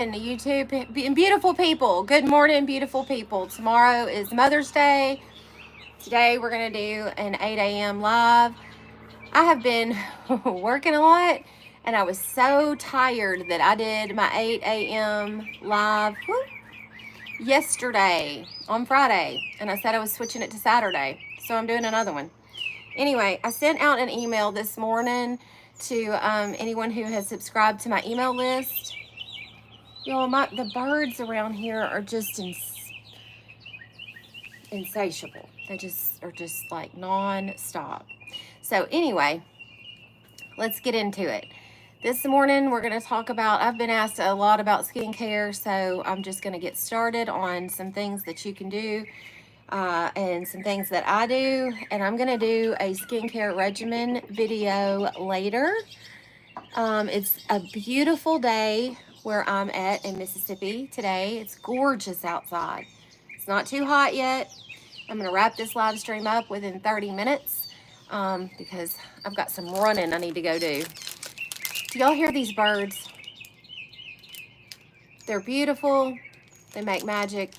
And YouTube, beautiful people. Good morning, beautiful people. Tomorrow is Mother's Day. Today we're going to do an 8 a.m. live. I have been working a lot and I was so tired that I did my 8 a.m. live yesterday on Friday. And I said I was switching it to Saturday. So I'm doing another one. Anyway, I sent out an email this morning to anyone who has subscribed to my email list. Y'all, the birds around here are just insatiable. They just are just like non-stop. So anyway, let's get into it. This morning we're going to talk about, I've been asked a lot about skincare, so I'm just going to get started on some things that you can do and some things that I do. And I'm going to do a skincare regimen video later. It's a beautiful day where I'm at in Mississippi today. It's gorgeous outside. It's not too hot yet. I'm going to wrap this live stream up within 30 minutes because I've got some running I need to go do. Do y'all hear these birds? They're beautiful. They make magic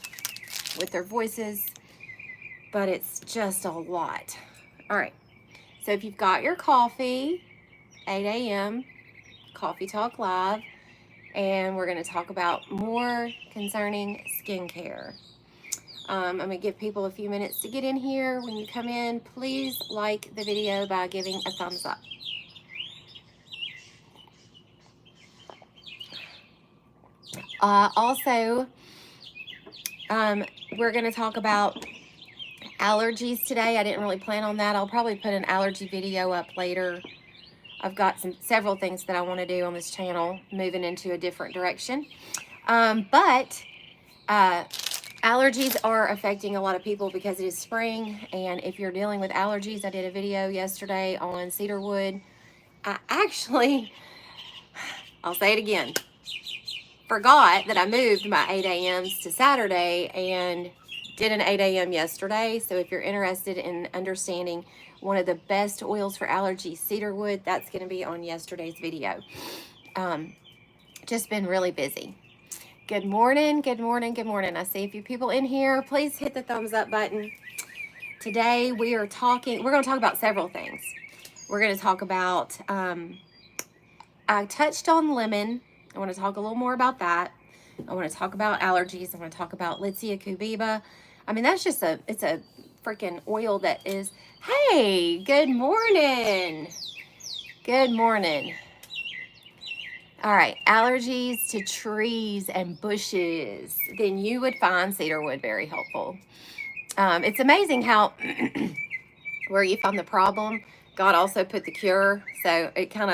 with their voices, but it's just a lot. All right. So if you've got your coffee, 8 a.m., Coffee Talk Live, and we're going to talk about more concerning skincare. I'm going to give people a few minutes to get in here. When you come in, please like the video by giving a thumbs up. Also, we're going to talk about allergies today. I didn't really plan on that. I'll probably put an allergy video up later. I've got several things that I want to do on this channel, moving into a different direction. But allergies are affecting a lot of people because it is spring. And if you're dealing with allergies, I did a video yesterday on cedarwood. I actually, I'll say it again, forgot that I moved my 8 a.m.s to Saturday and did an 8 a.m. yesterday. So if you're interested in understanding one of the best oils for allergies, cedarwood, that's going to be on yesterday's video. Just been really busy. Good morning, good morning, good morning. I see a few people in here. Please hit the thumbs up button. Today we're going to talk about several things. We're going to talk about, I touched on lemon. I want to talk a little more about that. I want to talk about allergies. I want to talk about Litsia cubiba. I mean, that's just it's a freaking oil that is, hey, good morning. Good morning. All right, allergies to trees and bushes. Then you would find cedarwood very helpful. It's amazing how where you find the problem, God also put the cure. So it's kind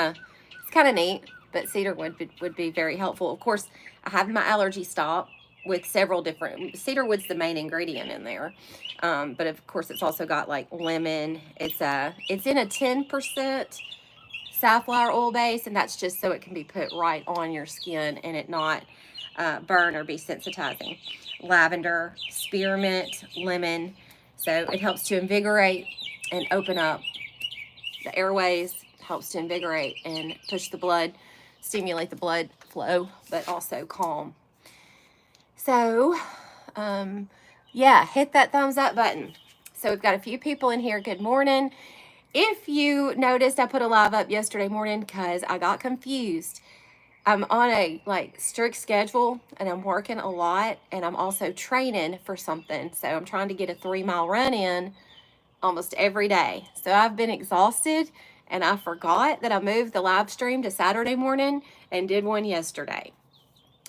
of neat. But cedarwood would be very helpful. Of course, I have my allergy stop with several different. Cedarwood's the main ingredient in there, but of course it's also got like lemon. It's in a 10% safflower oil base, and that's just so it can be put right on your skin and it not burn or be sensitizing. Lavender, spearmint, lemon, so it helps to invigorate and open up the airways. Helps to invigorate and push the blood, stimulate the blood flow, but also calm. So, yeah, hit that thumbs up button. So we've got a few people in here. Good morning. If you noticed, I put a live up yesterday morning because I got confused. I'm on a strict schedule and I'm working a lot and I'm also training for something. So I'm trying to get a 3-mile run in almost every day. So I've been exhausted and I forgot that I moved the live stream to Saturday morning and did one yesterday.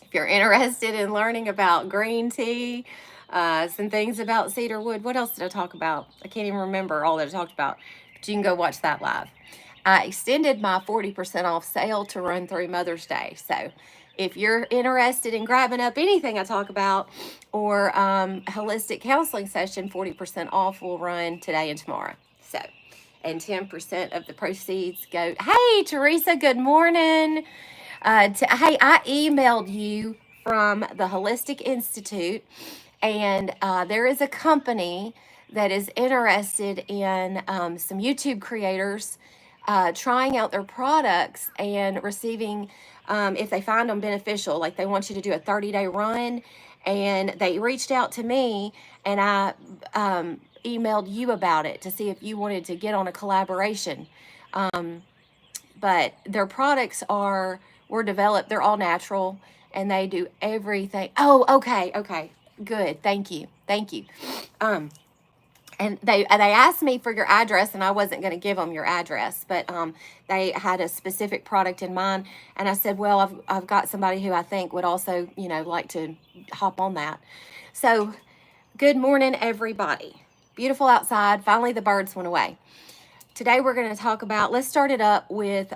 If you're interested in learning about green tea, some things about cedarwood, what else did I talk about? I can't even remember all that I talked about, but you can go watch that live. I extended my 40% off sale to run through Mother's Day. So if you're interested in grabbing up anything I talk about or holistic counseling session, 40% off will run today and tomorrow. So, and 10% of the proceeds go. Hey, Teresa, good morning. Hey, I emailed you from the Holistic Institute, and there is a company that is interested in some YouTube creators trying out their products and receiving, if they find them beneficial, like they want you to do a 30-day run, and they reached out to me, and I emailed you about it to see if you wanted to get on a collaboration. But their products were developed, they're all natural, and they do everything. Oh, okay, okay, good, thank you, thank you. And they asked me for your address, and I wasn't going to give them your address, but they had a specific product in mind, and I said, well, I've got somebody who I think would also, like to hop on that. So good morning, everybody. Beautiful outside. Finally the birds went away. Today we're going to talk about, let's start it up with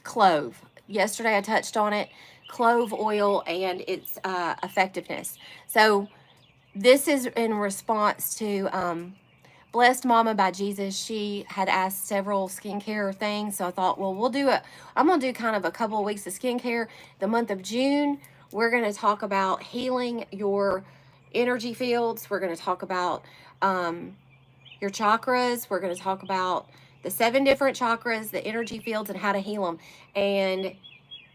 clove. Yesterday I touched on it, clove oil and its effectiveness. So this is in response to Blessed Mama by Jesus. She had asked several skincare things, so I thought, well, I'm going to do kind of a couple of weeks of skincare. The month of June, we're going to talk about healing your energy fields. We're going to talk about your chakras. We're going to talk about the 7 different chakras, the energy fields, and how to heal them. And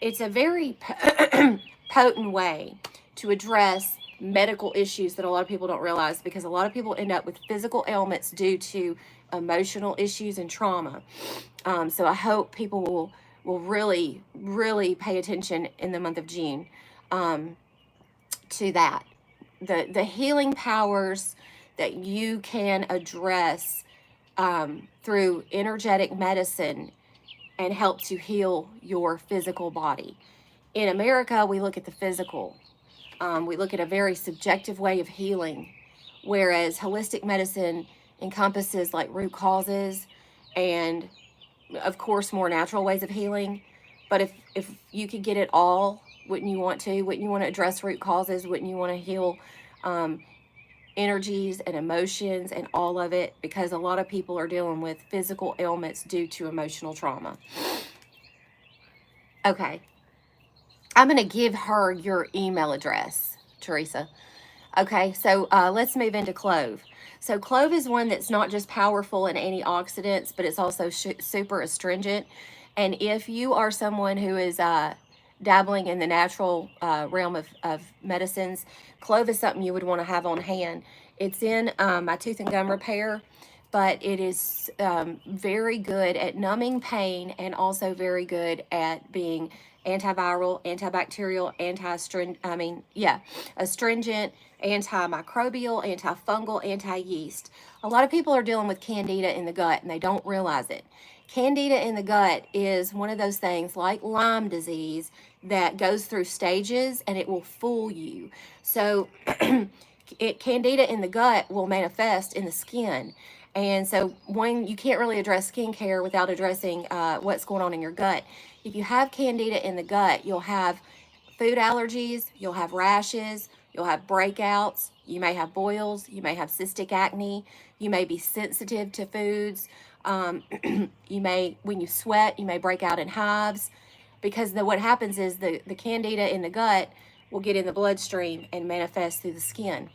it's a very potent way to address medical issues that a lot of people don't realize, because a lot of people end up with physical ailments due to emotional issues and trauma. So I hope people will really, really pay attention in the month of June to that. The healing powers that you can address through energetic medicine and help to heal your physical body. In America, we look at the physical. We look at a very subjective way of healing, whereas holistic medicine encompasses like root causes and, of course, more natural ways of healing. But if you could get it all, wouldn't you want to? Wouldn't you want to address root causes? Wouldn't you want to heal energies and emotions and all of it? Because a lot of people are dealing with physical ailments due to emotional trauma. Okay. I'm going to give her your email address, Teresa. Okay, so let's move into clove. So clove is one that's not just powerful in antioxidants, but it's also super astringent. And if you are someone who is dabbling in the natural realm of medicines, clove is something you would want to have on hand. It's in my tooth and gum repair, but it is very good at numbing pain and also very good at being antiviral, antibacterial, astringent, antimicrobial, antifungal, anti-yeast. A lot of people are dealing with candida in the gut and they don't realize it. Candida in the gut is one of those things like Lyme disease that goes through stages and it will fool you. So candida in the gut will manifest in the skin. And so when you can't really address skincare without addressing what's going on in your gut. If you have candida in the gut, you'll have food allergies, you'll have rashes, you'll have breakouts, you may have boils, you may have cystic acne, you may be sensitive to foods, you may, when you sweat, you may break out in hives, because what happens is the candida in the gut will get in the bloodstream and manifest through the skin.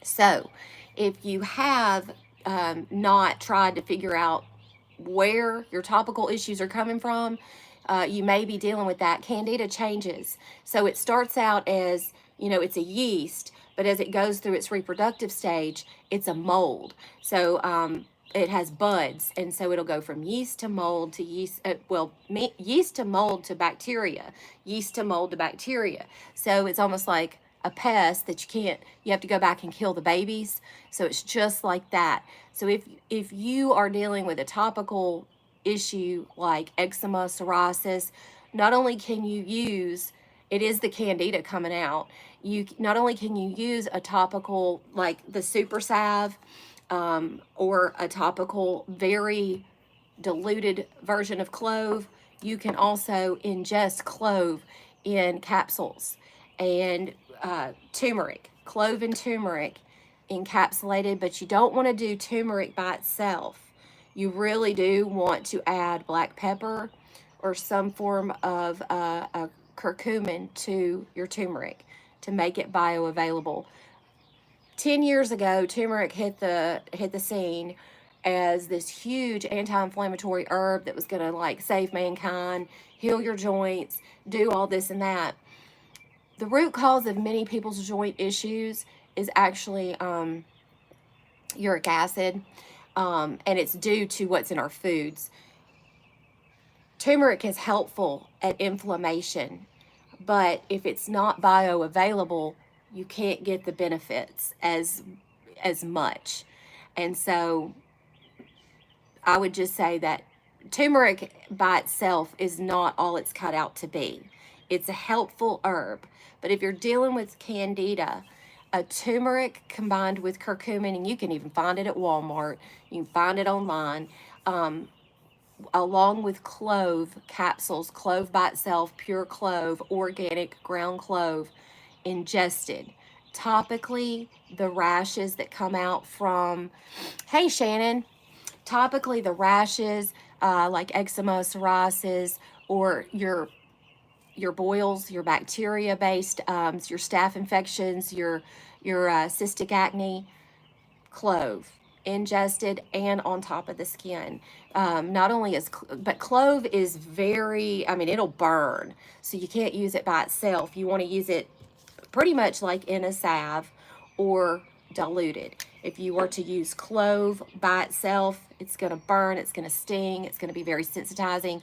So if you have not tried to figure out where your topical issues are coming from, you may be dealing with that. Candida changes. So it starts out as, it's a yeast, but as it goes through its reproductive stage, it's a mold. So it has buds, and so it'll go from yeast to mold to yeast, yeast to mold to bacteria, yeast to mold to bacteria. So it's almost like a pest that you have to go back and kill the babies. So it's just like that. So if you are dealing with a topical issue like eczema, psoriasis, not only can you use, it is the candida coming out, not only can you use a topical like the super salve or a topical very diluted version of clove, you can also ingest clove in capsules. And turmeric, clove and turmeric encapsulated, but you don't want to do turmeric by itself. You really do want to add black pepper or some form of a curcumin to your turmeric to make it bioavailable. 10 years ago, turmeric hit the scene, as this huge anti-inflammatory herb that was going to like save mankind, heal your joints, do all this and that. The root cause of many people's joint issues is actually uric acid, and it's due to what's in our foods. Turmeric is helpful at inflammation, but if it's not bioavailable, you can't get the benefits as much. And so I would just say that turmeric by itself is not all it's cut out to be. It's a helpful herb, but if you're dealing with candida, a turmeric combined with curcumin, and you can even find it at Walmart, you can find it online, along with clove capsules, clove by itself, pure clove, organic ground clove, ingested. Topically, the rashes that come out from, hey Shannon, topically the rashes like eczema, psoriasis, or your boils, your bacteria-based, your staph infections, your cystic acne, clove ingested and on top of the skin. Not only is, but clove is very, I mean, it'll burn. So you can't use it by itself. You want to use it pretty much like in a salve or diluted. If you were to use clove by itself, it's going to burn, it's going to sting, it's going to be very sensitizing,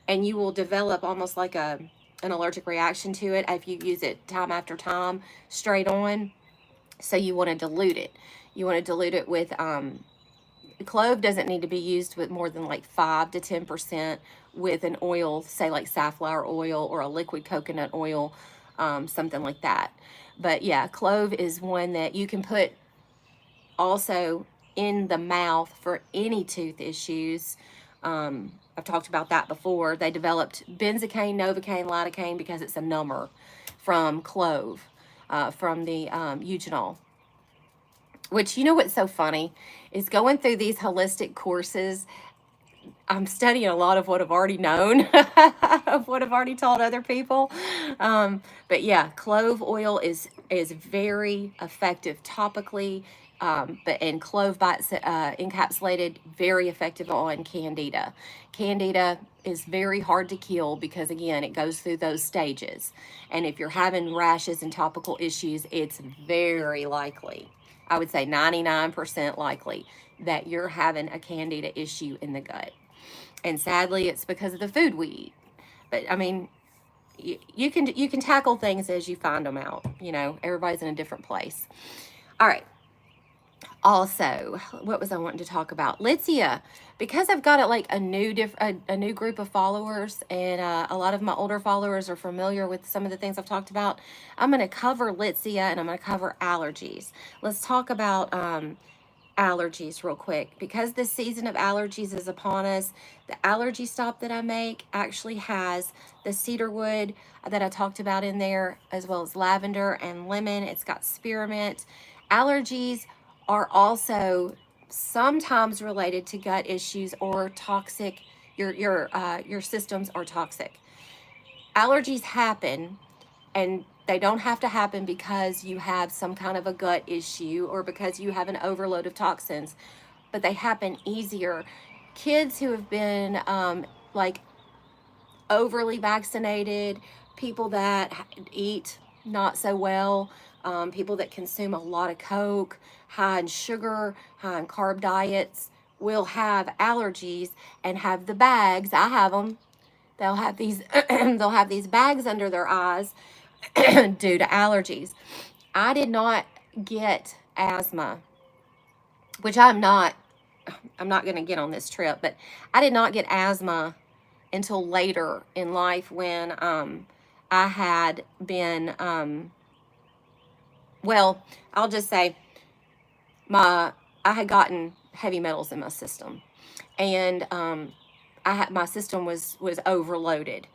and you will develop almost like an allergic reaction to it if you use it time after time straight on. So you want to dilute it. You want to dilute it with, clove doesn't need to be used with more than like 5 to 10% with an oil, say like safflower oil or a liquid coconut oil, something like that. But yeah, clove is one that you can put also in the mouth for any tooth issues. I've talked about that before. They developed benzocaine, novocaine, lidocaine because it's a number from clove, from the eugenol. Which, you know what's so funny is going through these holistic courses, I'm studying a lot of what I've already known, of what I've already told other people. But yeah, clove oil is very effective topically, and clove by encapsulated, very effective on candida. Candida is very hard to kill because, again, it goes through those stages. And if you're having rashes and topical issues, it's very likely, I would say 99% likely, that you're having a candida issue in the gut. And sadly, it's because of the food we eat. But I mean, you can tackle things as you find them out. You know, everybody's in a different place. All right. Also, what was I wanting to talk about? Litsea, because I've got like a new group of followers, and a lot of my older followers are familiar with some of the things I've talked about. I'm going to cover Litsea and I'm going to cover allergies. Let's talk about allergies real quick, because this season of allergies is upon us. The allergy stop that I make actually has the cedarwood that I talked about in there, as well as lavender and lemon. It's got spearmint. Allergies are also sometimes related to gut issues or toxic. Your systems are toxic. Allergies happen, and they don't have to happen because you have some kind of a gut issue or because you have an overload of toxins, but they happen easier. Kids who have been like overly vaccinated, people that eat not so well, people that consume a lot of Coke, high in sugar, high in carb diets, will have allergies and have the bags. I have them. They'll have these they'll have these bags under their eyes due to allergies. I did not get asthma, which I'm not going to get on this trip, but I did not get asthma until later in life when I had been, well, I'll just say I had gotten heavy metals in my system, and my system was overloaded.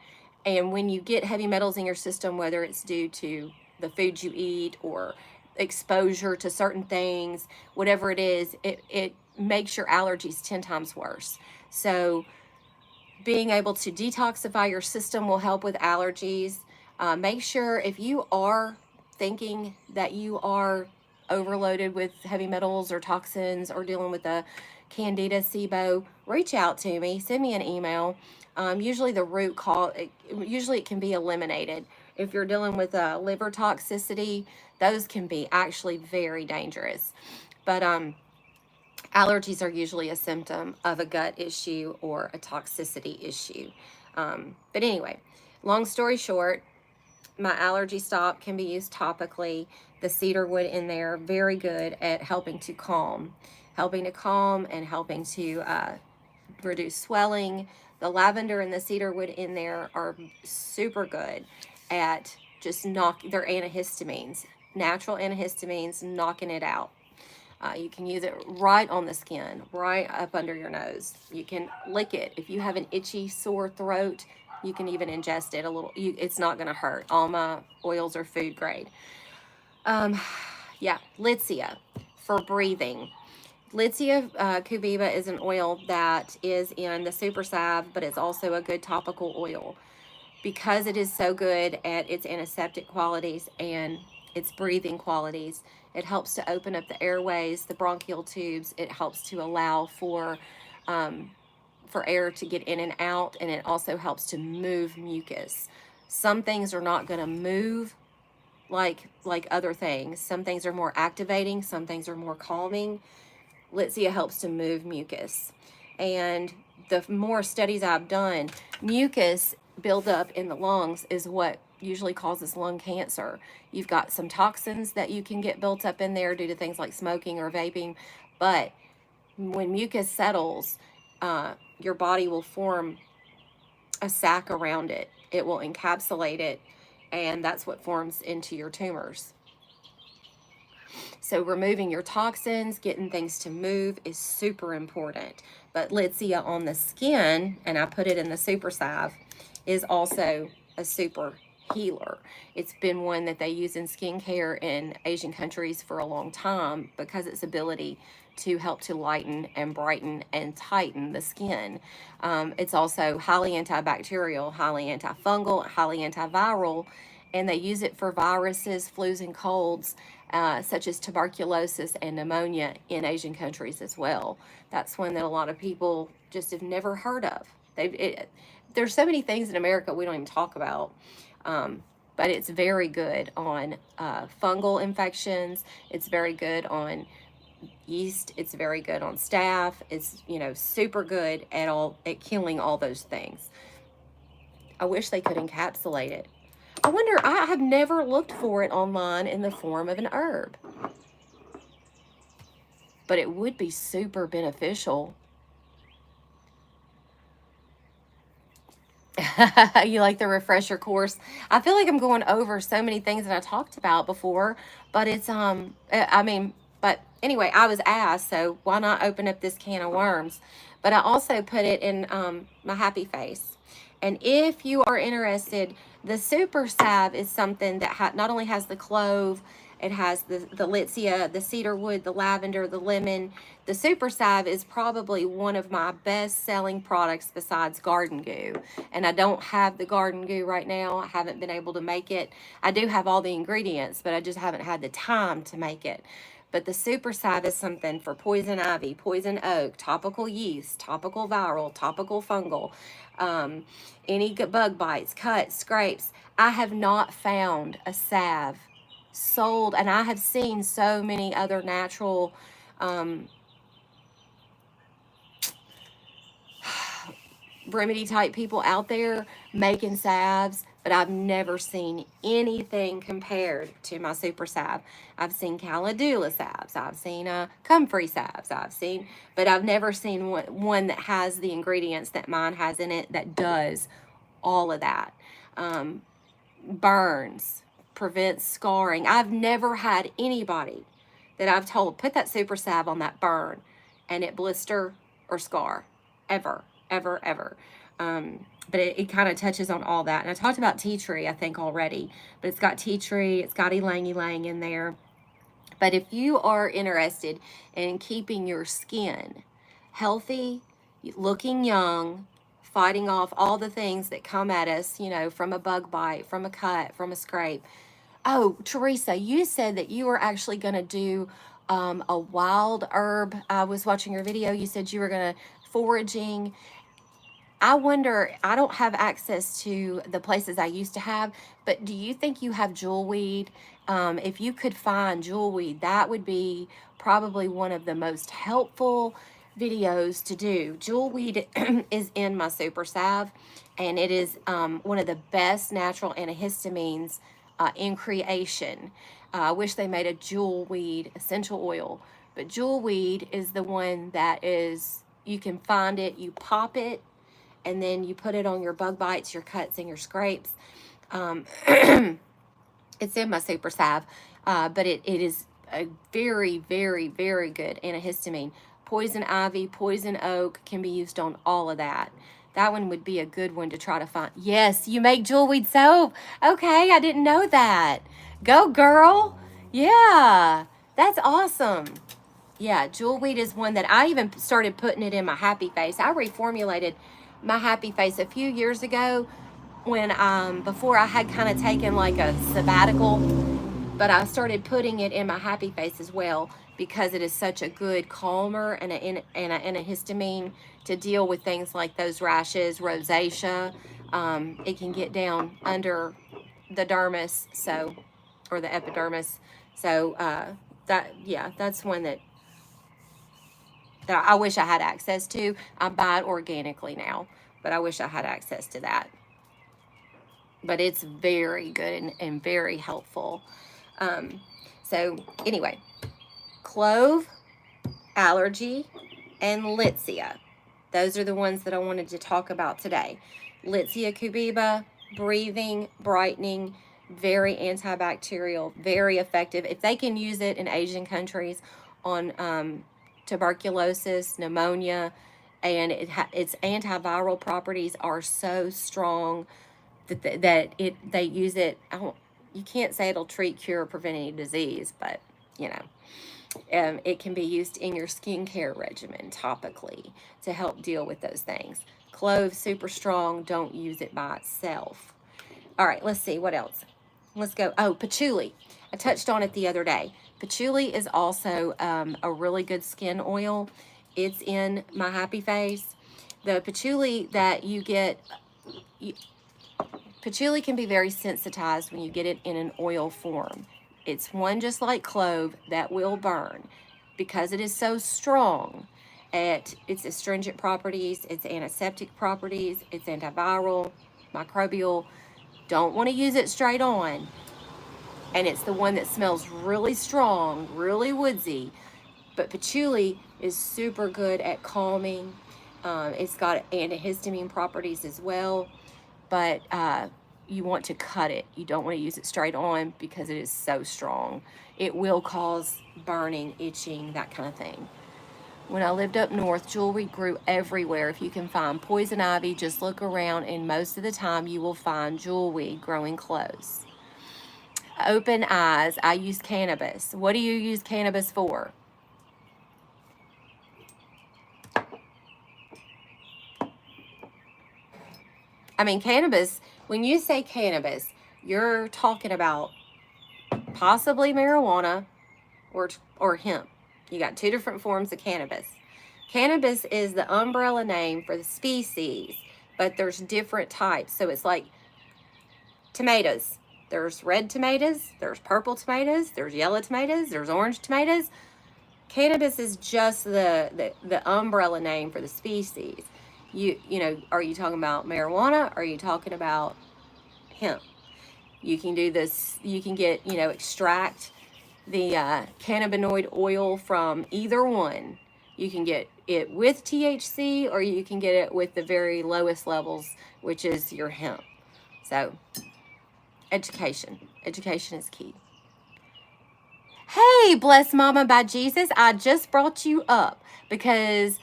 And when you get heavy metals in your system, whether it's due to the foods you eat or exposure to certain things, whatever it is, it makes your allergies 10 times worse. So being able to detoxify your system will help with allergies. Make sure, if you are thinking that you are overloaded with heavy metals or toxins or dealing with a Candida, SIBO, reach out to me, send me an email. Usually the root cause, usually it can be eliminated. If you're dealing with liver toxicity, those can be actually very dangerous. But allergies are usually a symptom of a gut issue or a toxicity issue. But anyway, long story short, my allergy stop can be used topically. The cedarwood in there, very good at helping to calm and helping to reduce swelling. The lavender and the cedarwood in there are super good at just they're antihistamines, natural antihistamines, knocking it out. You can use it right on the skin, right up under your nose. You can lick it. If you have an itchy, sore throat, you can even ingest it a little. It's not going to hurt. All my oils are food grade. Yeah, Litsia for breathing. Litsia cubiva is an oil that is in the super salve, but it's also a good topical oil because it is so good at its antiseptic qualities and its breathing qualities. It helps to open up the airways, the bronchial tubes. It helps to allow for air to get in and out, and it also helps to move mucus. Some things are not going to move like other things. Some things are more activating, some things are more calming. Litsia helps to move mucus. And the more studies I've done, mucus buildup in the lungs is what usually causes lung cancer. You've got some toxins that you can get built up in there due to things like smoking or vaping, but when mucus settles, your body will form a sac around it. It will encapsulate it, and that's what forms into your tumors. So removing your toxins, getting things to move is super important. But Litsia on the skin, and I put it in the super salve, is also a super healer. It's been one that they use in skincare in Asian countries for a long time because its ability to help to lighten and brighten and tighten the skin. It's also highly antibacterial, highly antifungal, highly antiviral, and they use it for viruses, flus, and colds, such as tuberculosis and pneumonia in Asian countries as well. That's one that a lot of people just have never heard of. There's so many things in America we don't even talk about. But it's very good on fungal infections. It's very good on yeast. It's very good on staph. It's, super good at killing all those things. I wish they could encapsulate it. I wonder, I have never looked for it online in the form of an herb. But it would be super beneficial. You like the refresher course? I feel like I'm going over so many things that I talked about before, but it's but anyway, I was asked, so why not open up this can of worms? But I also put it in my happy face. And if you are interested, the super salve is something that not only has the clove, it has the Litsia, the cedarwood, the lavender, the lemon. The super salve is probably one of my best selling products besides garden goo. And I don't have the garden goo right now. I haven't been able to make it. I do have all the ingredients, but I just haven't had the time to make it. But the super salve is something for poison ivy, poison oak, topical yeast, topical viral, topical fungal, any bug bites, cuts, scrapes. I have not found a salve sold, and I have seen so many other natural remedy type people out there making salves, but I've never seen anything compared to my super salve. I've seen calendula salves, I've seen comfrey salves, but I've never seen one that has the ingredients that mine has in it that does all of that. Burns, prevents scarring. I've never had anybody that I've told, put that super salve on that burn and it blister or scar, ever. But it kind of touches on all that. And I talked about tea tree, I think, already. But it's got tea tree, it's got ylang-ylang in there. But if you are interested in keeping your skin healthy, looking young, fighting off all the things that come at us, from a bug bite, from a cut, from a scrape. Oh, Teresa, you said that you were actually going to do a wild herb. I was watching your video. You said you were going to foraging. I wonder, I don't have access to the places I used to have, but do you think you have jewelweed? If you could find jewelweed, that would be probably one of the most helpful videos to do. Jewelweed is in my super salve, and it is one of the best natural antihistamines in creation. I wish they made a jewelweed essential oil, but jewelweed is the one that is, you can find it, you pop it, and then you put it on your bug bites, your cuts, and your scrapes. Um, it's in my super salve, but it is a very, very, very good antihistamine. Poison ivy, poison oak can be used on all of that. That one would be a good one to try to find. Yes, you make jewelweed soap. Okay, I didn't know that. Go, girl. Yeah, that's awesome. Yeah, jewelweed is one that I even started putting it in my happy face. I reformulated my happy face a few years ago when before I had kind of taken like a sabbatical, but I started putting it in my happy face as well because it is such a good calmer and a histamine to deal with things like those rashes, rosacea. It can get down under the dermis, so, or the epidermis. So that's one that I wish I had access to. I buy it organically now, but I wish I had access to that. But it's very good and very helpful. So anyway, clove, allergy, and Litsea. Those are the ones that I wanted to talk about today. Litsea cubiba, breathing, brightening, very antibacterial, very effective. If they can use it in Asian countries on tuberculosis, pneumonia, and its antiviral properties are so strong that they use it. You can't say it'll treat, cure, or prevent any disease, but you know, it can be used in your skincare regimen topically to help deal with those things. Clove, super strong. Don't use it by itself. All right, let's see what else. Let's go. Oh, patchouli. I touched on it the other day. Patchouli is also a really good skin oil. It's in my happy face. The patchouli that you get, patchouli can be very sensitized when you get it in an oil form. It's one just like clove that will burn because it is so strong at its astringent properties, its antiseptic properties, its antiviral, microbial. Don't want to use it straight on. And it's the one that smells really strong, really woodsy. But patchouli is super good at calming. It's got antihistamine properties as well. But you want to cut it. You don't want to use it straight on because it is so strong. It will cause burning, itching, that kind of thing. When I lived up north, jewelry grew everywhere. If you can find poison ivy, just look around, and most of the time you will find jewelweed growing close. Open eyes. I use cannabis. What do you use cannabis for? I mean, cannabis, when you say cannabis, you're talking about possibly marijuana or hemp. You got two different forms of cannabis. Cannabis is the umbrella name for the species, but there's different types. So it's like tomatoes. There's red tomatoes, there's purple tomatoes, there's yellow tomatoes, there's orange tomatoes. Cannabis is just the umbrella name for the species. You know, are you talking about marijuana? Or are you talking about hemp? You can do this, you can get, extract the cannabinoid oil from either one. You can get it with THC, or you can get it with the very lowest levels, which is your hemp. So, education is key. Hey, Bless Mama by Jesus, I just brought you up because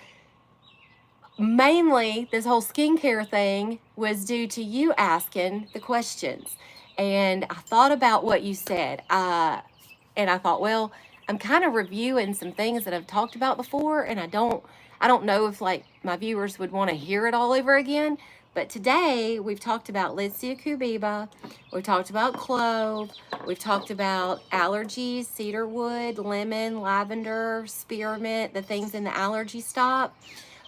mainly this whole skincare thing was due to you asking the questions. And I thought about what you said. And I thought, well, I'm kind of reviewing some things that I've talked about before, and I don't know if like my viewers would want to hear it all over again, But today we've talked about Lycia cubiba, we've talked about clove, we've talked about allergies, cedarwood, lemon, lavender, spearmint, the things in the allergy stop.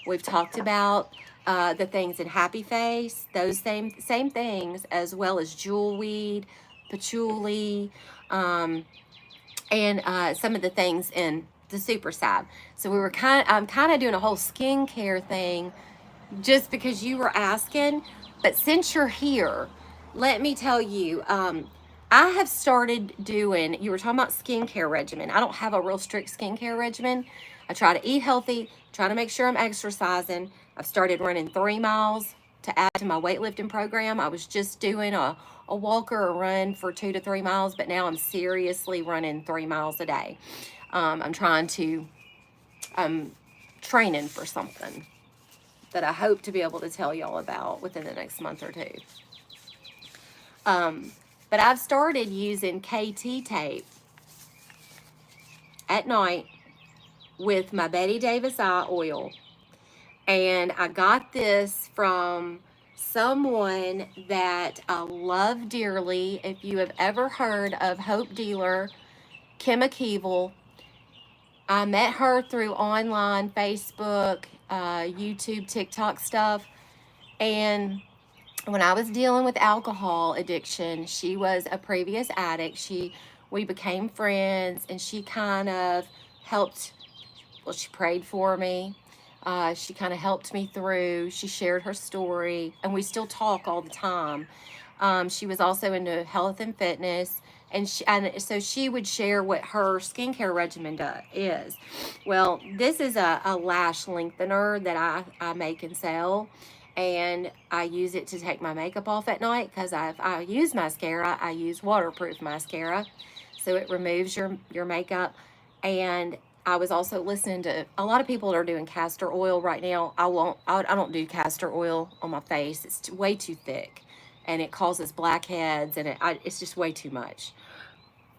We've talked about the things in happy face, those same things, as well as jewelweed, patchouli, and some of the things in the super side. So I'm kind of doing a whole skincare thing just because you were asking. But since you're here, let me tell you, I have started doing, you were talking about skincare regimen. I don't have a real strict skincare regimen. I try to eat healthy, try to make sure I'm exercising. I've started running 3 miles to add to my weightlifting program. I was just doing a walk or a run for 2 to 3 miles, but now I'm seriously running 3 miles a day. I'm training for something that I hope to be able to tell y'all about within the next month or two. But I've started using KT tape at night with my Betty Davis eye oil. And I got this from someone that I love dearly. If you have ever heard of Hope Dealer, Kim McKeevel, I met her through online, Facebook, YouTube, TikTok stuff. And when I was dealing with alcohol addiction, she was a previous addict. We became friends, and she kind of helped. Well, she prayed for me. She kind of helped me through. She shared her story, and we still talk all the time. She was also into health and fitness, and so she would share what her skincare regimen is. Well, this is a lash lengthener that I make and sell, and I use it to take my makeup off at night because I use mascara. I use waterproof mascara, so it removes your makeup. And I was also listening to a lot of people that are doing castor oil right now. I don't do castor oil on my face. It's way too thick, and it causes blackheads, and it's just way too much.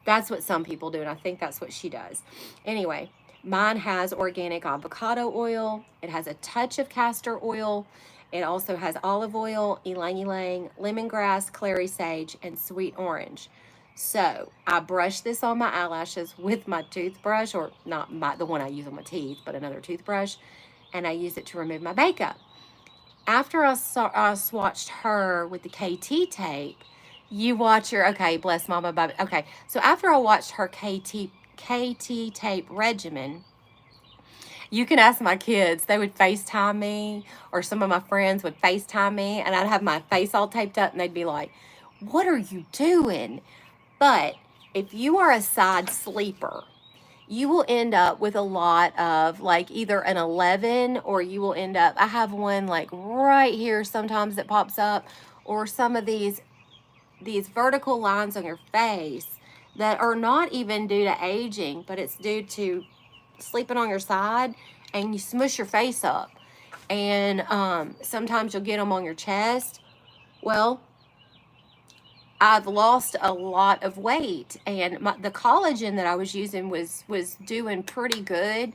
That's what some people do, and I think that's what she does. Anyway, mine has organic avocado oil. It has a touch of castor oil. It also has olive oil, ylang ylang, lemongrass, clary sage, and sweet orange. So I brush this on my eyelashes with my toothbrush, or not the one I use on my teeth, but another toothbrush, and I use it to remove my makeup. After I swatched her with the KT tape, you watch her, okay, bless mama, baby. Okay, so after I watched her KT tape regimen, you can ask my kids. They would FaceTime me, or some of my friends would FaceTime me, and I'd have my face all taped up, and they'd be like, "What are you doing?" But if you are a side sleeper, you will end up with a lot of like either an 11, or you will end up, I have one like right here sometimes that pops up, or some of these vertical lines on your face that are not even due to aging, but it's due to sleeping on your side, and you smush your face up. And sometimes you'll get them on your chest. Well, I've lost a lot of weight, and the collagen that I was using was doing pretty good.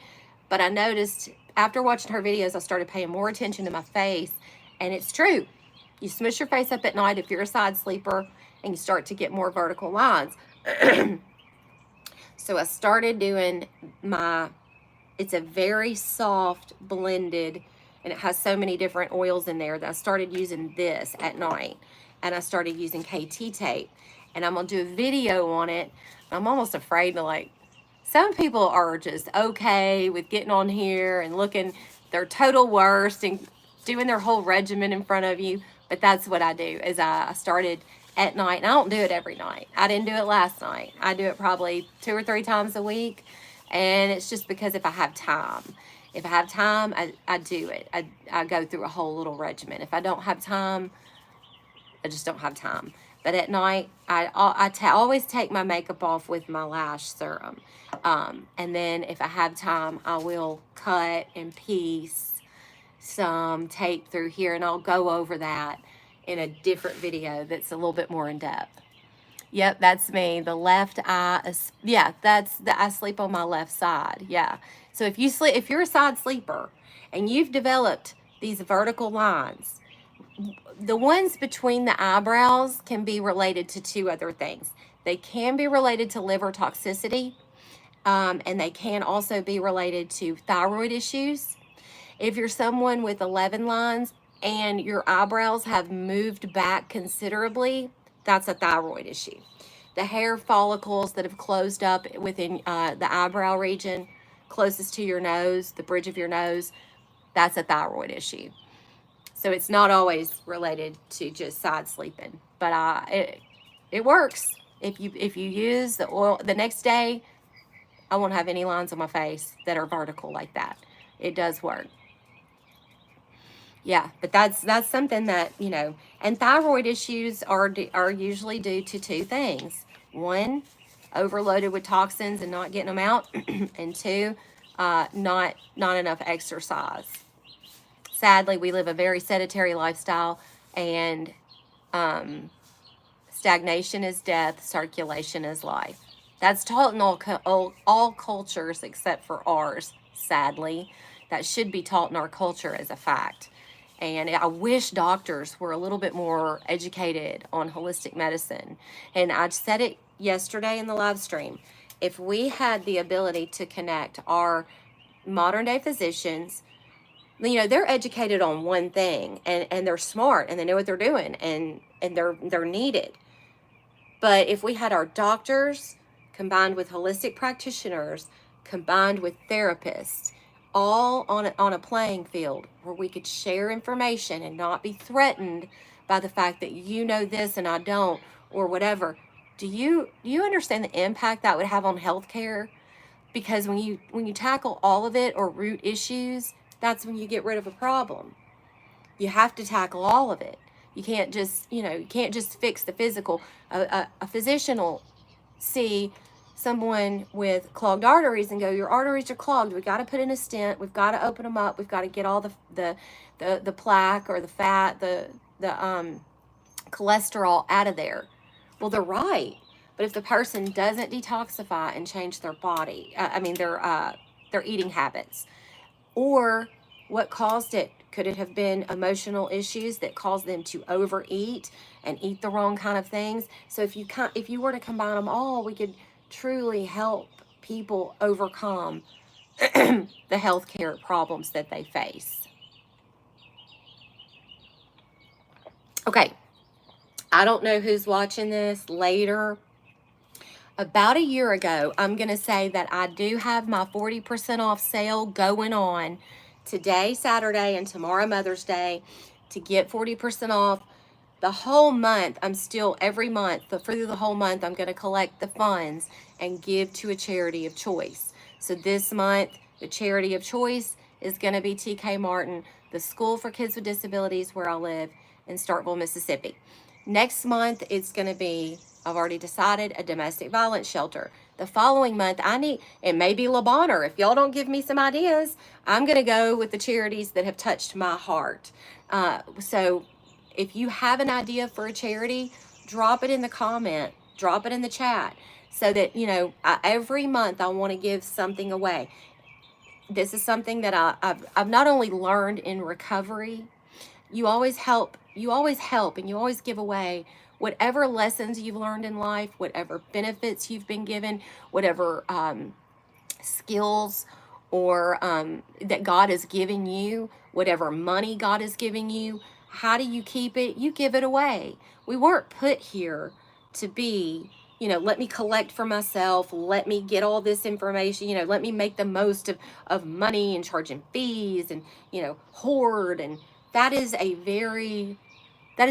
But I noticed after watching her videos, I started paying more attention to my face. And it's true. You smush your face up at night if you're a side sleeper, and you start to get more vertical lines. So I started doing it's a very soft blended, and it has so many different oils in there that I started using this at night. And I started using KT tape, and I'm gonna do a video on it. I'm almost afraid to some people are just okay with getting on here and looking their total worst and doing their whole regimen in front of you. But that's what I do, is I started at night, and I don't do it every night. I didn't do it last night. I do it probably 2 or 3 times a week, and it's just because if I have time. If I have time, I do it. I go through a whole little regimen. If I don't have time, I just don't have time. But at night, I always take my makeup off with my lash serum. And then if I have time, I will cut and piece some tape through here, and I'll go over that in a different video that's a little bit more in depth. Yep, that's me. The left eye, yeah, I sleep on my left side. Yeah. So if you're a side sleeper and you've developed these vertical lines, the ones between the eyebrows can be related to two other things. They can be related to liver toxicity, and they can also be related to thyroid issues. If you're someone with 11 lines and your eyebrows have moved back considerably, that's a thyroid issue. The hair follicles that have closed up within the eyebrow region, closest to your nose, the bridge of your nose, that's a thyroid issue. So it's not always related to just side sleeping, but it works. If you use the oil the next day, I won't have any lines on my face that are vertical like that. It does work. Yeah, but that's something that, and thyroid issues are usually due to two things. One, overloaded with toxins and not getting them out, and two, not enough exercise. Sadly, we live a very sedentary lifestyle, and stagnation is death, circulation is life. That's taught in all cultures except for ours, sadly. That should be taught in our culture as a fact. And I wish doctors were a little bit more educated on holistic medicine. And I said it yesterday in the live stream. If we had the ability to connect our modern day physicians, they're educated on one thing, and they're smart and they know what they're doing, and they're needed. But if we had our doctors combined with holistic practitioners, combined with therapists, all on a playing field where we could share information and not be threatened by the fact that you know this and I don't, or whatever. Do you understand the impact that would have on healthcare? Because when you tackle all of it, or root issues, that's when you get rid of a problem. You have to tackle all of it. You can't just fix the physical. A physician will see someone with clogged arteries and go, your arteries are clogged. We've got to put in a stent. We've got to open them up. We've got to get all the plaque or the fat, the cholesterol out of there. Well, they're right. But if the person doesn't detoxify and change their body, their eating habits, or what caused it? Could it have been emotional issues that caused them to overeat and eat the wrong kind of things? So if you were to combine them all, we could truly help people overcome the healthcare problems that they face. Okay, I don't know who's watching this later. About a year ago, I'm going to say that I do have my 40% off sale going on today, Saturday, and tomorrow, Mother's Day, to get 40% off. The whole month, every month, through the whole month, I'm going to collect the funds and give to a charity of choice. So this month, the charity of choice is going to be TK Martin, the School for Kids with Disabilities where I live in Starkville, Mississippi. Next month, it's going to be, I've already decided, a domestic violence shelter. The following month, it may be Le Bonheur. If y'all don't give me some ideas, I'm going to go with the charities that have touched my heart. So if you have an idea for a charity, drop it in the comment, drop it in the chat, so that, every month I want to give something away. This is something that I've not only learned in recovery. You always help, and you always give away whatever lessons you've learned in life, whatever benefits you've been given, whatever skills or that God has given you, whatever money God has given you. How do you keep it? You give it away. We weren't put here to be, let me collect for myself, let me get all this information, let me make the most of money and charging fees and, hoard. And that is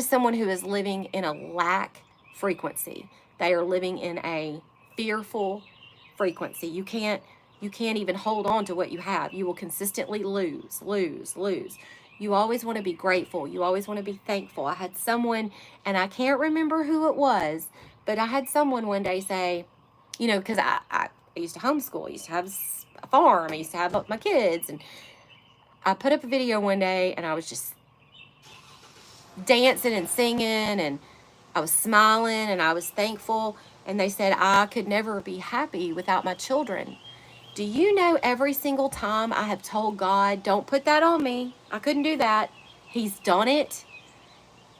someone who is living in a lack frequency. They are living in a fearful frequency. You can't even hold on to what you have. You will consistently lose. You always want to be grateful. You always want to be thankful. I had someone, and I can't remember who it was, but I had someone one day say, because I used to homeschool. I used to have a farm. I used to have my kids. And I put up a video one day, and I was just dancing and singing, and I was smiling, and I was thankful. And they said, I could never be happy without my children. Do you know every single time I have told God, don't put that on me, I couldn't do that, He's done it?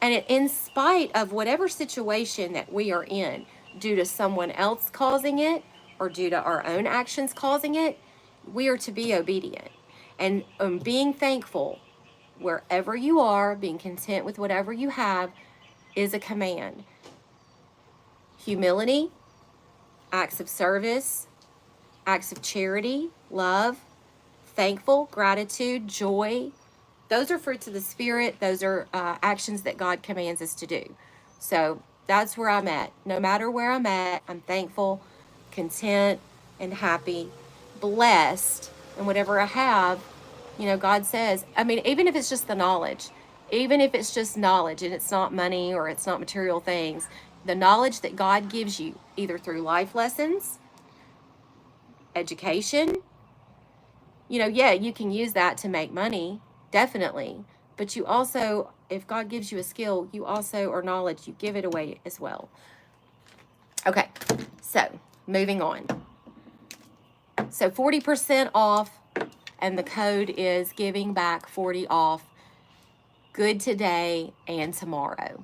And in spite of whatever situation that we are in, due to someone else causing it or due to our own actions causing it, we are to be obedient. And being thankful wherever you are, being content with whatever you have, is a command. Humility, acts of service, acts of charity, love, thankful, gratitude, joy. Those are fruits of the Spirit. Those are actions that God commands us to do. So that's where I'm at. No matter where I'm at, I'm thankful, content, and happy, blessed, and whatever I have, God says, I mean, even if it's just the knowledge, even if it's just knowledge and it's not money or it's not material things, the knowledge that God gives you, either through life lessons, education, yeah, you can use that to make money, definitely. But you also, if God gives you a skill, you also, or knowledge, you give it away as well. Okay, so moving on. So 40% off, and the code is giving back 40 off. Good today and tomorrow.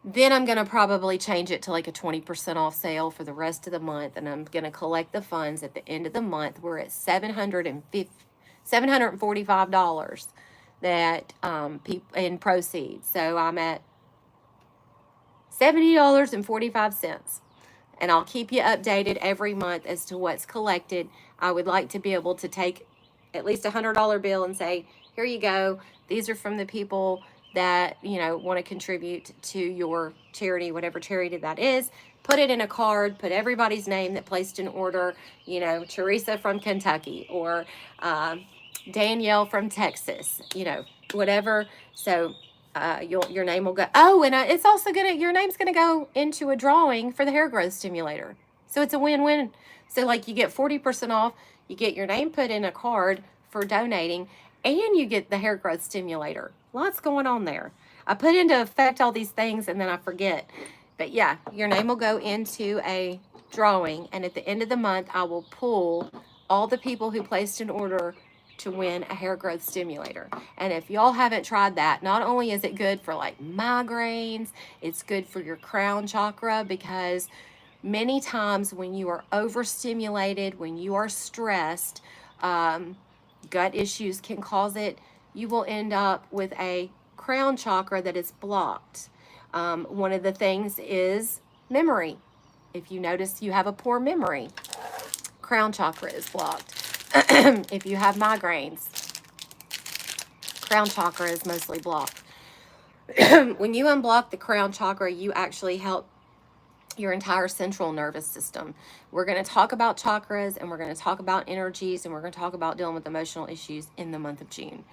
Then I'm going to probably change it to like a 20% off sale for the rest of the month, and I'm going to collect the funds at the end of the month. We're at $745 that in proceeds. So I'm at $70.45, and I'll keep you updated every month as to what's collected. I would like to be able to take at least $100 bill and say, here you go. These are from the people that, want to contribute to your charity, whatever charity that is. Put it in a card, put everybody's name that placed an order, Teresa from Kentucky, or Danielle from Texas, whatever. So your name will go. Oh, and it's also your name's gonna go into a drawing for the hair growth stimulator. So it's a win-win. So like you get 40% off, you get your name put in a card for donating, and you get the hair growth stimulator. Lots going on there. I put into effect all these things and then I forget. But yeah, your name will go into a drawing, and at the end of the month, I will pull all the people who placed an order to win a hair growth stimulator. And if y'all haven't tried that, not only is it good for like migraines, it's good for your crown chakra, because many times when you are overstimulated, when you are stressed, gut issues can cause it. You will end up with a crown chakra that is blocked. One of the things is memory. If you notice you have a poor memory, crown chakra is blocked. If you have migraines, crown chakra is mostly blocked. When you unblock the crown chakra, you actually help your entire central nervous system. We're going to talk about chakras, and we're going to talk about energies, and we're going to talk about dealing with emotional issues in the month of June.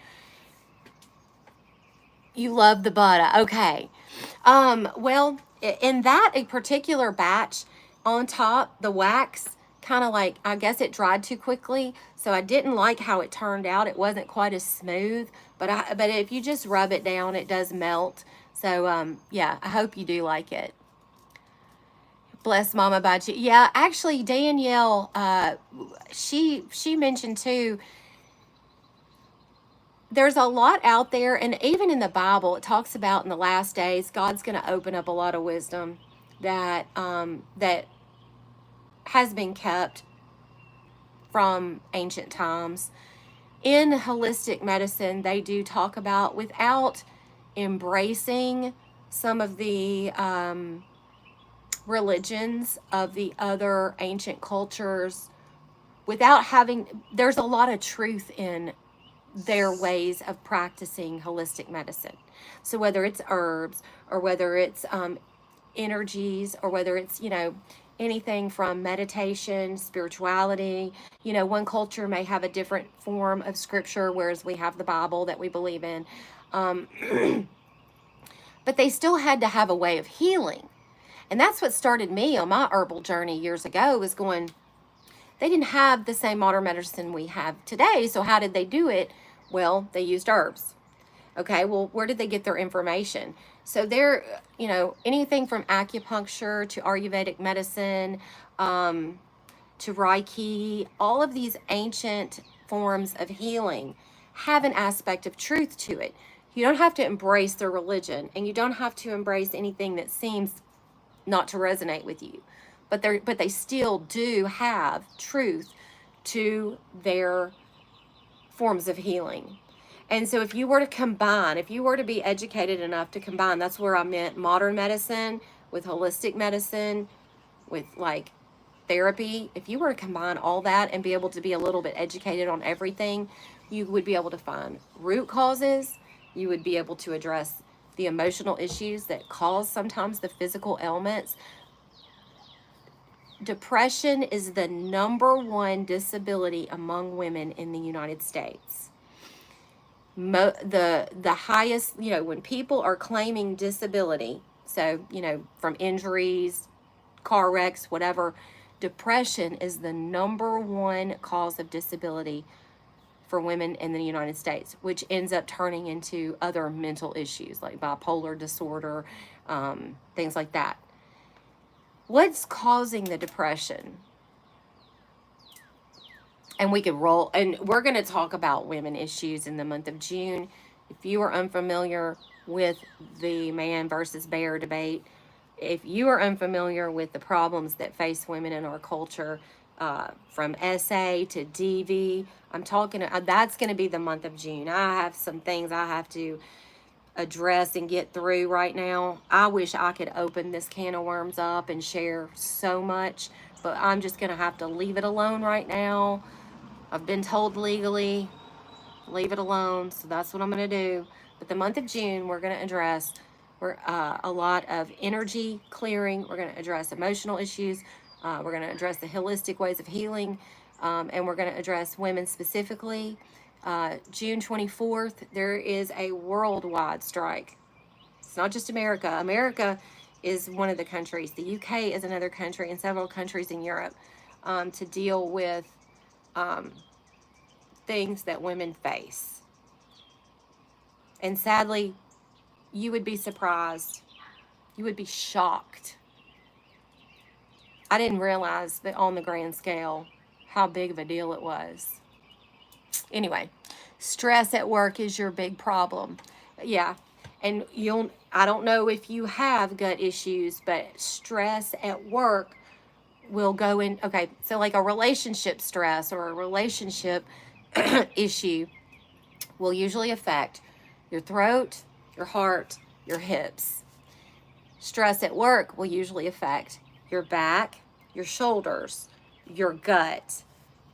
You love the butter. Okay. Well, in that a particular batch, on top, the wax kind of like, I guess it dried too quickly, so I didn't like how it turned out. It wasn't quite as smooth, but if you just rub it down, it does melt. So yeah, I hope you do like it. Bless Mama by G. Yeah, actually, Danielle, she mentioned too, there's a lot out there, and even in the Bible, it talks about in the last days, God's going to open up a lot of wisdom that that has been kept from ancient times. In holistic medicine, they do talk about, without embracing some of the religions of the other ancient cultures, without having, there's a lot of truth in their ways of practicing holistic medicine. So whether it's herbs, or whether it's energies, or whether it's, anything from meditation, spirituality, one culture may have a different form of scripture, whereas we have the Bible that we believe in. But they still had to have a way of healing. And that's what started me on my herbal journey years ago, was going, they didn't have the same modern medicine we have today. So how did they do it? Well, they used herbs. Okay, well, where did they get their information? So they're, anything from acupuncture to Ayurvedic medicine, to Reiki, all of these ancient forms of healing have an aspect of truth to it. You don't have to embrace their religion, and you don't have to embrace anything that seems not to resonate with you. But they still do have truth to their forms of healing. And so if you were to combine, if you were to be educated enough to combine, that's where I meant modern medicine with holistic medicine, with like therapy. If you were to combine all that and be able to be a little bit educated on everything, you would be able to find root causes. You would be able to address the emotional issues that cause sometimes the physical ailments. Depression is the #1 disability among women in the United States. The highest, when people are claiming disability, so, from injuries, car wrecks, whatever, depression is the #1 cause of disability for women in the United States, which ends up turning into other mental issues like bipolar disorder, things like that. What's causing the depression? And we could roll, and we're going to talk about women issues in the month of June. If you are unfamiliar with the man versus bear debate, if you are unfamiliar with the problems that face women in our culture, from SA to DV, I'm talking, that's going to be the month of June. I have some things I have to address and get through right now. I wish I could open this can of worms up and share so much, but I'm just going to have to leave it alone right now. I've been told legally, leave it alone, so that's what I'm going to do. But the month of June, we're going to address a lot of energy clearing. We're going to address emotional issues. We're going to address the holistic ways of healing, and we're going to address women specifically. June 24th, there is a worldwide strike. It's not just America. America is one of the countries. The UK is another country, and several countries in Europe, to deal with things that women face. And sadly, you would be surprised. You would be shocked. I didn't realize that on the grand scale how big of a deal it was. Anyway, stress at work is your big problem. Yeah. And I don't know if you have gut issues, but stress at work will go in. Okay, so like a relationship stress or a relationship issue will usually affect your throat, your heart, your hips. Stress at work will usually affect your back, your shoulders, your gut,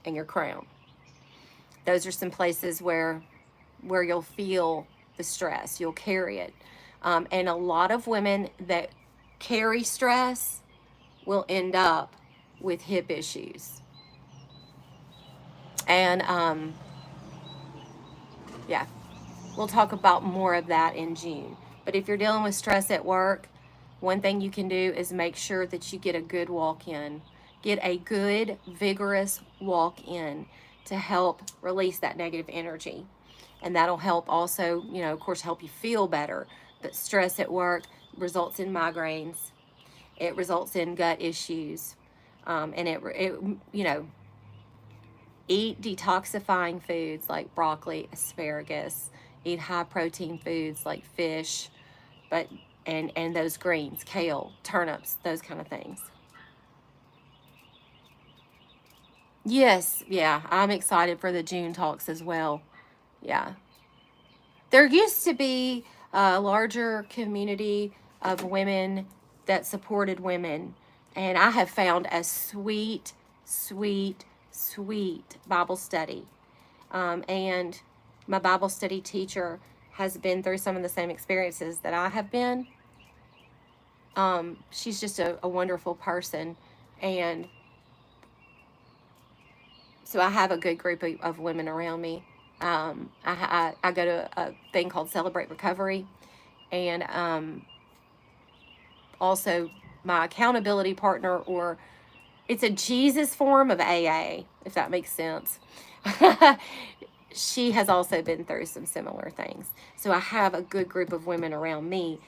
and your crown. Those are some places where you'll feel the stress. You'll carry it. And a lot of women that carry stress will end up with hip issues. And yeah, we'll talk about more of that in June. But if you're dealing with stress at work, one thing you can do is make sure that you get a good walk-in. Get a good, vigorous walk-in to help release that negative energy. And that'll help also, of course, help you feel better. But stress at work results in migraines. It results in gut issues. And eat detoxifying foods like broccoli, asparagus. Eat high-protein foods like fish, and those greens, kale, turnips, those kind of things. Yes, yeah, I'm excited for the June talks as well. Yeah. There used to be a larger community of women that supported women, and I have found a sweet, sweet, sweet Bible study. And my Bible study teacher has been through some of the same experiences that I have been. She's just a wonderful person, and so I have a good group of women around me. I go to a thing called Celebrate Recovery, and also my accountability partner, or it's a Jesus form of AA, if that makes sense. She has also been through some similar things. So I have a good group of women around me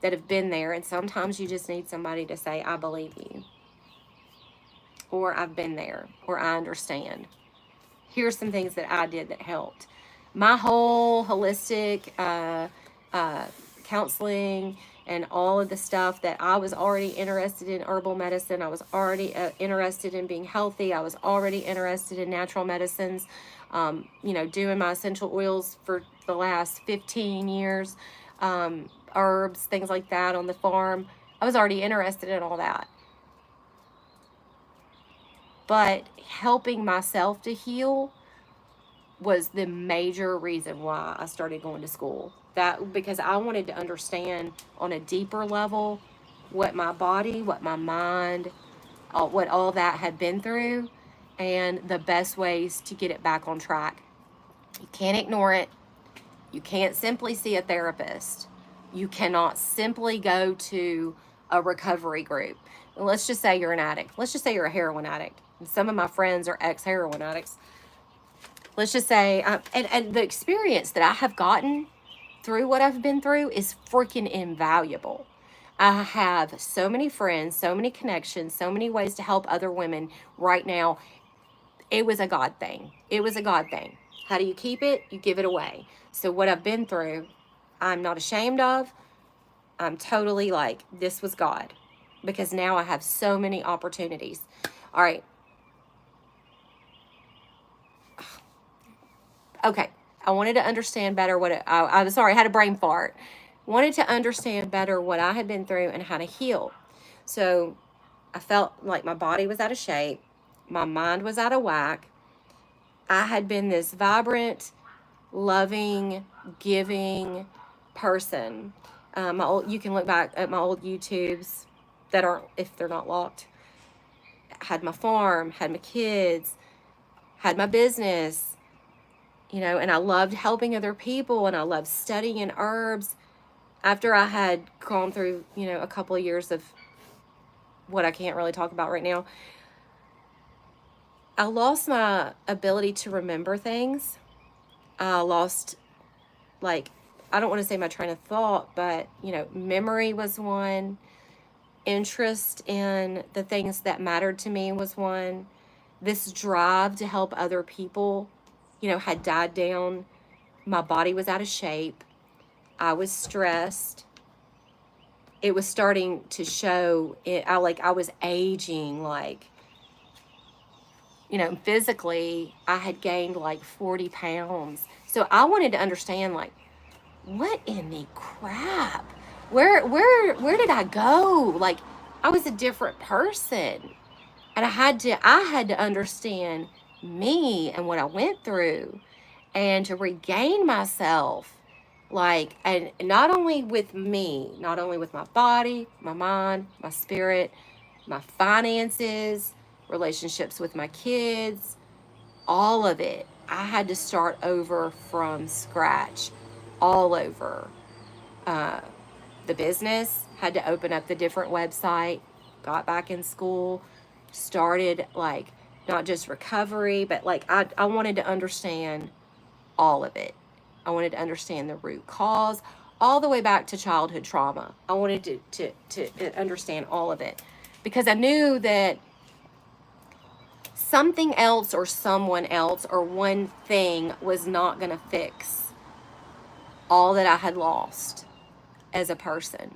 that have been there, and sometimes you just need somebody to say, I believe you, or I've been there, or I understand. Here's some things that I did that helped. My whole holistic counseling and all of the stuff that I was already interested in herbal medicine. I was already interested in being healthy. I was already interested in natural medicines. Doing my essential oils for the last 15 years, herbs, things like that on the farm. I was already interested in all that. But helping myself to heal was the major reason why I started going to school. That because I wanted to understand on a deeper level what my body, what my mind, what all that had been through, and the best ways to get it back on track. You can't ignore it. You can't simply see a therapist. You cannot simply go to a recovery group. Let's just say you're an addict. Let's just say you're a heroin addict. And some of my friends are ex-heroin addicts. Let's just say, and the experience that I have gotten through what I've been through is freaking invaluable. I have so many friends, so many connections, so many ways to help other women right now. It was a God thing. It was a God thing. How do you keep it? You give it away. So what I've been through, I'm not ashamed of. I'm totally like, this was God, because now I have so many opportunities. All right. Okay. I wanted to understand better I was sorry, I had a brain fart. Wanted to understand better what I had been through and how to heal. So I felt like my body was out of shape. My mind was out of whack. I had been this vibrant, loving, giving person. You can look back at my old YouTubes that aren't, if they're not locked. Had my farm, had my kids, had my business, and I loved helping other people, and I loved studying herbs. After I had gone through, a couple of years of what I can't really talk about right now, I lost my ability to remember things. I lost, like, I don't want to say my train of thought, but, memory was one. Interest in the things that mattered to me was one. This drive to help other people, had died down. My body was out of shape. I was stressed. It was starting to show. I was aging, physically. I had gained like 40 pounds. So I wanted to understand, like, what in the crap? Where did I go? Like, I was a different person. And I had to understand me and what I went through, and to regain myself. Like, and not only with me, not only with my body, my mind, my spirit, my finances, relationships with my kids, all of it. I had to start over from scratch, all over. Uh, the business, had to open up the different website, got back in school, started, like, not just recovery, but like I wanted to understand all of it. I wanted to understand the root cause, all the way back to childhood trauma. I wanted to understand all of it, because I knew that something else or someone else or one thing was not going to fix all that I had lost as a person.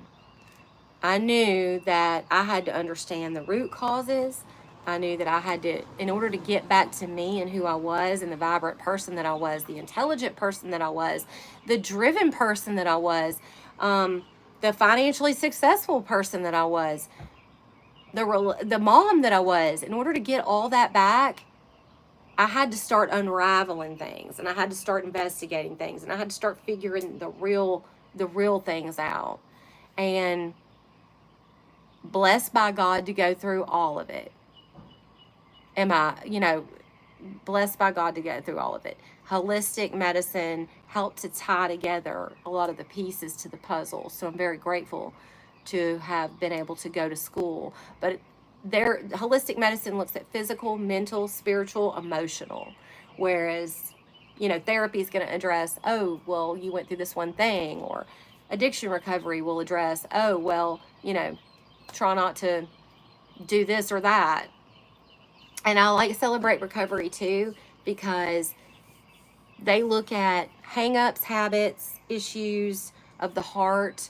I knew that I had to understand the root causes. I knew that I had to, in order to get back to me and who I was, and the vibrant person that I was, the intelligent person that I was, the driven person that I was, the financially successful person that I was, the mom that I was. In order to get all that back, I had to start unraveling things, and I had to start investigating things, and I had to start figuring the real things out. And blessed by God to go through all of it. Blessed by God to go through all of it. Holistic medicine helped to tie together a lot of the pieces to the puzzle. So I'm very grateful to have been able to go to school. But holistic medicine looks at physical, mental, spiritual, emotional. Whereas, therapy is going to address, oh, well, you went through this one thing. Or addiction recovery will address, oh, well, try not to do this or that. And I like to celebrate recovery too, because They look at hang-ups, habits, issues of the heart.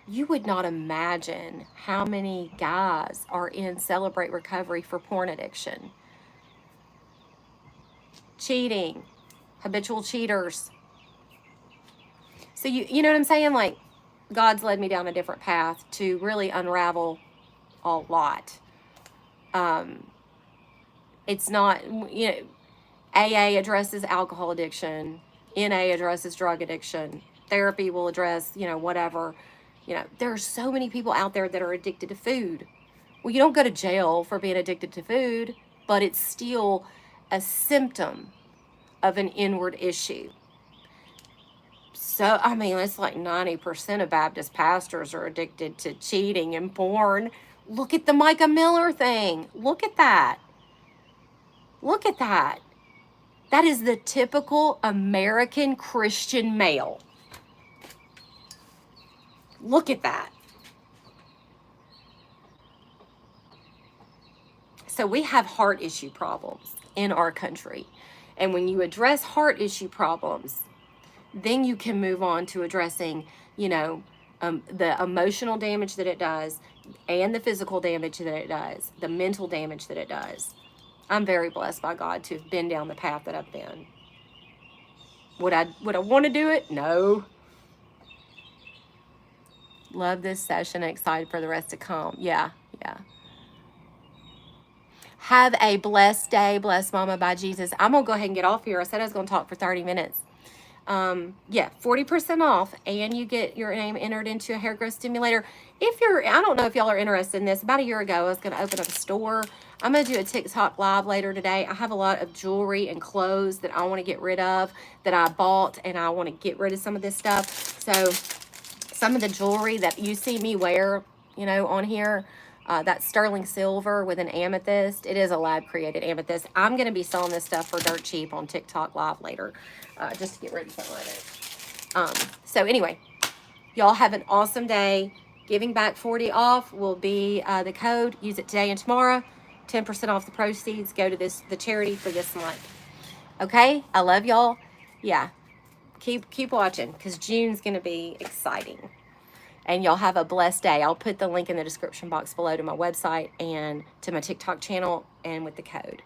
You would not imagine how many guys are in Celebrate Recovery for porn addiction, cheating, habitual cheaters. So you know what I'm saying? Like, God's led me down a different path to really unravel a lot. It's not, AA addresses alcohol addiction, NA addresses drug addiction, therapy will address, whatever. There are so many people out there that are addicted to food. Well, you don't go to jail for being addicted to food, but it's still a symptom of an inward issue. So, I mean, it's like 90% of Baptist pastors are addicted to cheating and porn. Look at the Micah Miller thing. Look at that. Look at that. That is the typical American Christian male. Look at that. So we have heart issue problems in our country. And when you address heart issue problems, then you can move on to addressing, the emotional damage that it does and the physical damage that it does, the mental damage that it does. I'm very blessed by God to have been down the path that I've been. Would I want to do it? No. Love this session. Excited for the rest to come. Yeah. Have a blessed day. Bless Mama by Jesus. I'm going to go ahead and get off here. I said I was going to talk for 30 minutes. 40% off, and you get your name entered into a hair growth stimulator. I don't know if y'all are interested in this. About a year ago, I was going to open up a store. I'm going to do a TikTok live later today. I have a lot of jewelry and clothes that I want to get rid of that I bought, and I want to get rid of some of this stuff. So some of the jewelry that you see me wear, on here, that sterling silver with an amethyst. It is a lab created amethyst. I'm going to be selling this stuff for dirt cheap on TikTok live later, just to get rid of some of it. So anyway, y'all have an awesome day. Giving Back 40 off will be the code. Use it today and tomorrow. 10% off the proceeds go to the charity for this month. Okay, I love y'all. Yeah, keep watching, because June's going to be exciting. And y'all have a blessed day. I'll put the link in the description box below to my website and to my TikTok channel and with the code.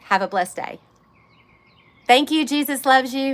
Have a blessed day. Thank you. Jesus loves you.